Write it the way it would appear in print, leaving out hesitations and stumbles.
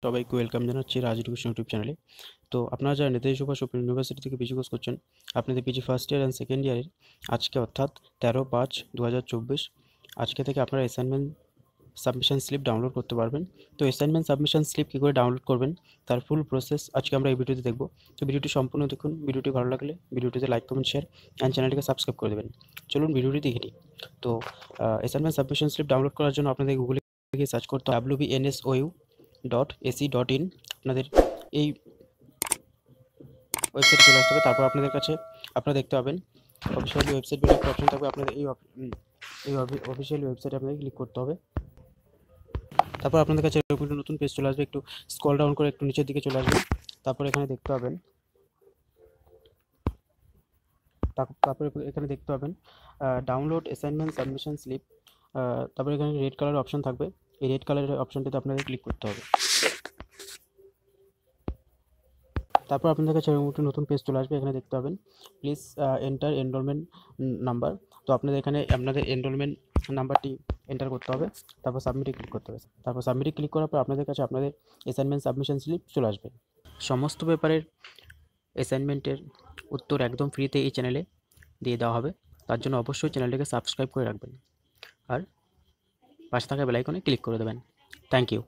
সবাইকে ওয়েলকাম জানাচ্ছি রাজ education YouTube চ্যানেলে। তো আপনারা যারা নেতাজি সুভাষ ওপেন ইউনিভার্সিটি থেকে পিজি কোর্স করছেন, আপনাদের PG first year and second ইয়ারের আজকে অর্থাৎ 13/5/2024 আজকে থেকে আপনারা অ্যাসাইনমেন্ট সাবমিশন স্লিপ ডাউনলোড করতে পারবেন। তো অ্যাসাইনমেন্ট সাবমিশন স্লিপ কী করে ডাউনলোড করবেন তার ফুল প্রসেস আজকে আমরা এই ভিডিওতে দেখব। তো ভিডিওটি সম্পূর্ণ দেখুন। ভিডিওটি ভালো লাগলে ভিডিওটিতে লাইক, কমেন্ট, শেয়ার অ্যান্ড চ্যানেলটিকে সাবস্ক্রাইব করে দেবেন। চলুন ভিডিওটি দেখে নিই। তো অ্যাসাইনমেন্ট সাবমিশন স্লিপ ডাউনলোড করার জন্য আপনাদের গুগলে গিয়ে সার্চ করতে হবে wbnsou.ac.in। আপনাদের এই ওয়েবসাইটে চলে আসতে হবে। তারপর আপনাদের কাছে আপনারা দেখতে পাবেন অফিসিয়ালি ওয়েবসাইট বলে একটা অপশন থাকবে। আপনাদের এই অফিসিয়ালি ওয়েবসাইটে আপনাদের ক্লিক করতে হবে। তারপর আপনাদের কাছে এরকম একটা নতুন পেজ চলে আসবে। একটু স্ক্রল ডাউন করে একটু নিচের দিকে চলে আসবেন। তারপর এখানে দেখতে পাবেন ডাউনলোড অ্যাসাইনমেন্ট সাবমিশন স্লিপ। তারপর এখানে রেড কালার অপশন থাকবে। এই রেড কালারের অপশনটিতে আপনাদের ক্লিক করতে হবে। তারপর আপনাদের কাছে এরকম একটি নতুন পেজ চলে আসবে। এখানে দেখতে পাবেন প্লিজ এন্টার এনরোলমেন্ট নাম্বার। তো আপনাদের এখানে আপনাদের এনরোলমেন্ট নাম্বারটি এন্টার করতে হবে। তারপর সাবমিটে ক্লিক করতে হবে। তারপর সাবমিটে ক্লিক করার পর আপনাদের কাছে আপনাদের অ্যাসাইনমেন্ট সাবমিশন স্লিপ চলে আসবে। সমস্ত পেপারের অ্যাসাইনমেন্টের উত্তর একদম ফ্রিতে এই চ্যানেলে দিয়ে দেওয়া হবে। তার জন্য অবশ্যই চ্যানেলটিকে সাবস্ক্রাইব করে রাখবেন আর পাশে থাকা বেল আইকনে ক্লিক করে দেবেন। Thank you.